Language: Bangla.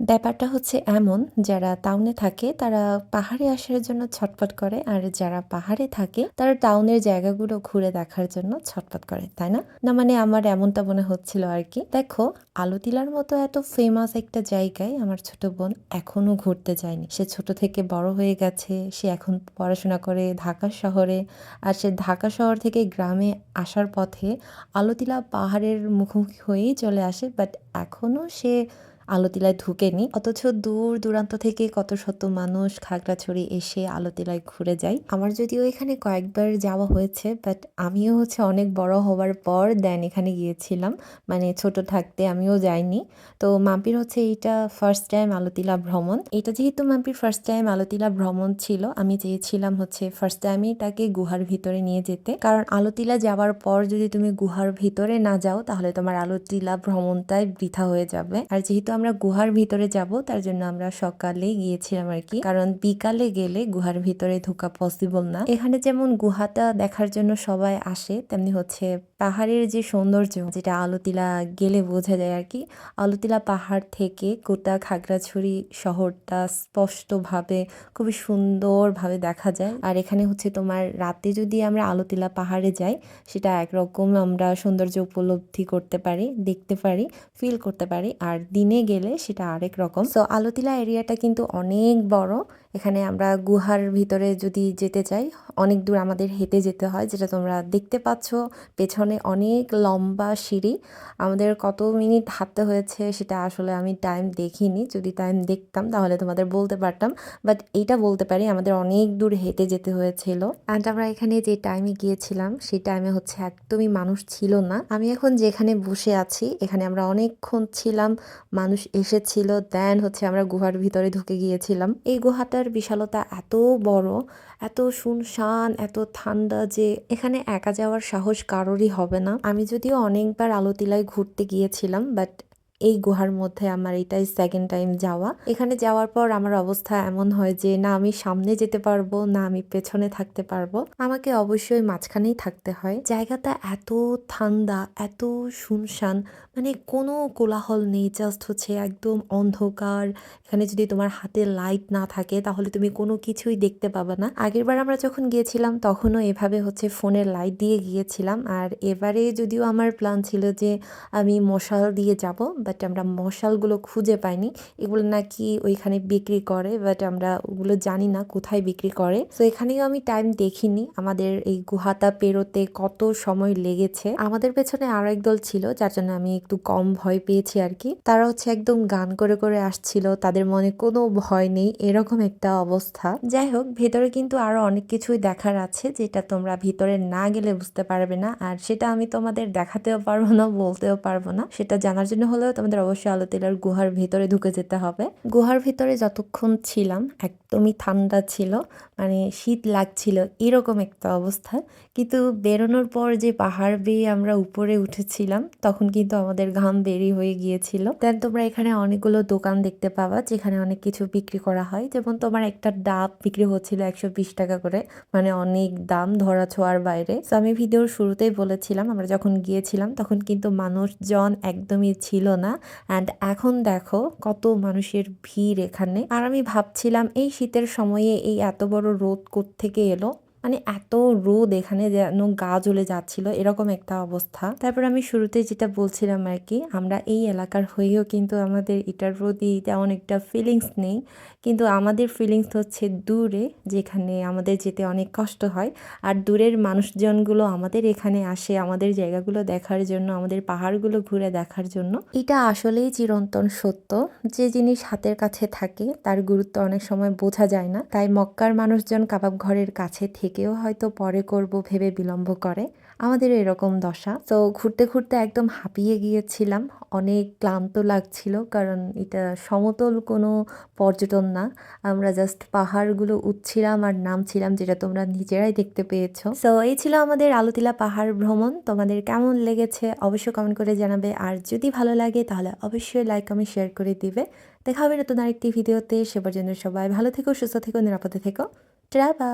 ব্যাপারটা হচ্ছে এমন, যারা টাউনে থাকে তারা পাহাড়ে আসার জন্য ছটফট করে, আর যারা পাহাড়ে থাকে তারা টাউনের জায়গাগুলো ঘুরে দেখার জন্য ছটফট করে, তাই না? না মানে আমার এমনটা মনে হচ্ছিল আর কি। দেখো, আলতিলার মতো এত ফেমাস একটা জায়গায় আমার ছোট বোন এখনো ঘুরতে যায়নি। সে ছোট থেকে বড় হয়ে গেছে, সে এখন পড়াশোনা করে ঢাকা শহরে, আর সে ঢাকা শহর থেকে গ্রামে আসার পথে আলতিলা পাহাড়ের মুখোমুখি হয়েই চলে আসে, বাট এখনো সে আলতিলায় ঢুকেনি। অথচ দূর দূরান্ত থেকে কত শত মানুষ খাগড়াছড়ি এসে আলতিলায় ঘুরে যায়। আমার যদিও এখানে কয়েকবার যাওয়া হয়েছে, বাট আমিও অনেক বড় হওয়ার পর দেন এখানে গিয়েছিলাম। মানে ছোট থাকতে আমিও যাইনি। তো মাম্পির এইটা ফার্স্ট টাইম আলতিলা ভ্রমণ। এটা যেহেতু মাম্পির ফার্স্ট টাইম আলতিলা ভ্রমণ ছিল, আমি চেয়েছিলাম ফার্স্ট টাইমেই তাকে গুহার ভিতরে নিয়ে যেতে। কারণ আলতিলা যাওয়ার পর যদি তুমি গুহার ভিতরে না যাও তাহলে তোমার আলতিলা ভ্রমণটাই বৃথা হয়ে যাবে। আর যেহেতু আমরা গুহার ভিতরে যাব, তার জন্য আমরা সকালেই গিয়েছিলাম আর কি। কারণ বিকালে গেলে গুহার ভিতরে ঢোকা পসিবল না। এখানে যেমন গুহাটা দেখার জন্য সবাই আসে, তেমনি পাহাড়ের যে সৌন্দর্য, যেটা আলতিলা গেলে বোঝা যায় আর কি। আলতিলা পাহাড় থেকে গোটা খাগড়াছড়ি শহরটা স্পষ্টভাবে খুবই সুন্দরভাবে দেখা যায়। আর এখানে তোমার রাতে যদি আমরা আলতিলা পাহাড়ে যাই, সেটা একরকম আমরা সৌন্দর্য উপলব্ধি করতে পারি, দেখতে পারি, ফিল করতে পারি। আর দিনে গেলে সেটা আরেক রকম। সো আলতিলা এরিয়াটা কিন্তু অনেক বড়। এখানে আমরা গুহার ভিতরে যদি যেতে চাই, অনেক দূর আমাদের হেঁটে যেতে হয়, যেটা তোমরা দেখতে পাচ্ছ পেছনে অনেক লম্বা সিঁড়ি। আমাদের কত মিনিট হাঁটতে হয়েছে সেটা আসলে আমি টাইম দেখিনি। যদি টাইম দেখতাম তাহলে তোমাদের বলতে পারতাম, বাট এইটা বলতে পারি আমাদের অনেক দূর হেঁটে যেতে হয়েছিল। অ্যান্ড আমরা এখানে যে টাইমে গিয়েছিলাম সেই টাইমে একদমই মানুষ ছিল না। আমি এখন যেখানে বসে আছি এখানে আমরা অনেকক্ষণ ছিলাম, মানুষ এসেছিল, দেন আমরা গুহার ভিতরে ঢুকে গিয়েছিলাম। এই গুহাটার বিশালতা এত বড়, এত শুনশান, এত ঠান্ডা যে এখানে একা যাওয়ার সাহস কারোরই হবে না। আমি যদিও অনেকবার আলতিলায় ঘুরতে গিয়েছিলাম, বাট এই গুহার মধ্যে আমার এটাই সেকেন্ড টাইম যাওয়া। এখানে যাওয়ার পর আমার অবস্থা এমন হয় যে না আমি সামনে যেতে পারবো, না আমি পেছনে থাকতে পারবো, আমাকে অবশ্যই মাঝখানেই থাকতে হয়। জায়গাটা এত ঠান্ডা, এত শুনশান, মানে কোনো কোলাহল নেই, জাস্ট একদম অন্ধকার। এখানে যদি তোমার হাতে লাইট না থাকে তাহলে তুমি কোনো কিছুই দেখতে পাবে না। আগেরবার আমরা যখন গিয়েছিলাম তখনও এভাবে ফোনের লাইট দিয়ে গিয়েছিলাম। আর এবারে যদিও আমার প্ল্যান ছিল যে আমি মশাল দিয়ে যাব, বাট আমরা মশালগুলো খুঁজে পাইনি। এগুলো নাকি ওইখানে বিক্রি করে, বাট আমরা ওগুলো জানি না কোথায় বিক্রি করে। তো এখানেও আমি টাইম দেখিনি আমাদের এই গুহাটা পেরোতে কত সময় লেগেছে। আমাদের পেছনে আরো এক দল ছিল, যার জন্য আমি একটু কম ভয় পেয়েছি আর কি। তারা একদম গান করে করে আসছিল, তাদের মনে কোনো ভয় নেই, এরকম একটা অবস্থা। যাই হোক, ভেতরে কিন্তু আরো অনেক কিছুই দেখার আছে, যেটা তোমরা ভিতরে না গেলে বুঝতে পারবে না। আর সেটা আমি তোমাদের দেখাতেও পারবো না, বলতেও পারবো না। সেটা জানার জন্য হলেও তোমাদের অবশ্যই আলতিলার গুহার ভিতরে ঢুকে যেতে হবে। গুহার ভিতরে যতক্ষণ ছিলাম একদমই ঠান্ডা ছিল, মানে শীত লাগছিল, এরকম একটা অবস্থা। কিন্তু বেরোনোর পর যে পাহাড় বেয়ে আমরা উপরে উঠেছিলাম তখন কিন্তু আমাদের ঘাম বেরি হয়ে গিয়েছিল। দেন তোমরা এখানে অনেকগুলো দোকান দেখতে পাবা যেখানে অনেক কিছু বিক্রি করা হয়। যেমন তোমার একটা ডাব বিক্রি হচ্ছিল 120 টাকা করে, মানে অনেক দাম, ধরা ছোঁয়ার বাইরে। তো আমি ভিডিওর শুরুতেই বলেছিলাম আমরা যখন গিয়েছিলাম তখন কিন্তু মানুষজন একদমই ছিল না। অ্যান্ড এখন দেখো কত মানুষের ভিড় এখানে। আর আমি ভাবছিলাম এই শীতের সময়ে এই এত বড় রোদ কোত্থেকে এলো, মানে এত রোদ এখানে যেন গা জ্বলে যাচ্ছিল, এরকম একটা অবস্থা। তারপর আমি শুরুতে যেটা বলছিলাম আর কি, আমরা এই এলাকার হয়েও কিন্তু আমাদের এটার প্রতি তেমন একটা ফিলিংস নেই। কিন্তু আমাদের ফিলিংস দূরে, যেখানে আমাদের যেতে অনেক কষ্ট হয়। আর দূরের মানুষজনগুলো আমাদের এখানে আসে আমাদের জায়গাগুলো দেখার জন্য, আমাদের পাহাড়গুলো ঘুরে দেখার জন্য। এটা আসলেই চিরন্তন সত্য, যে জিনিস হাতের কাছে থাকে তার গুরুত্ব অনেক সময় বোঝা যায় না। তাই মক্কার মানুষজন কাবাব ঘরের কাছে থেকেও হয়তো পরে করব ভেবে বিলম্ব করে। আমাদের এরকম দশা। তো ঘুরতে ঘুরতে একদম হাঁপিয়ে গিয়েছিলাম, অনেক ক্লান্ত লাগছিল, কারণ এটা সমতল কোনো পর্যটন না। আমরা জাস্ট পাহাড়গুলো উঠছিলাম আর নামছিলাম, যেটা তোমরা নিজেরাই দেখতে পেয়েছো। তো এই ছিল আমাদের আলতিলা পাহাড় ভ্রমণ। তোমাদের কেমন লেগেছে অবশ্যই কমেন্ট করে জানাবে। আর যদি ভালো লাগে তাহলে অবশ্যই লাইক কমেন্ট শেয়ার করে দিবে। দেখা হবে নতুন আরেকটি ভিডিওতে। সে পর্যন্ত সবাই ভালো থেকো, সুস্থ থেকো, নিরাপদে থেকো। টাটা।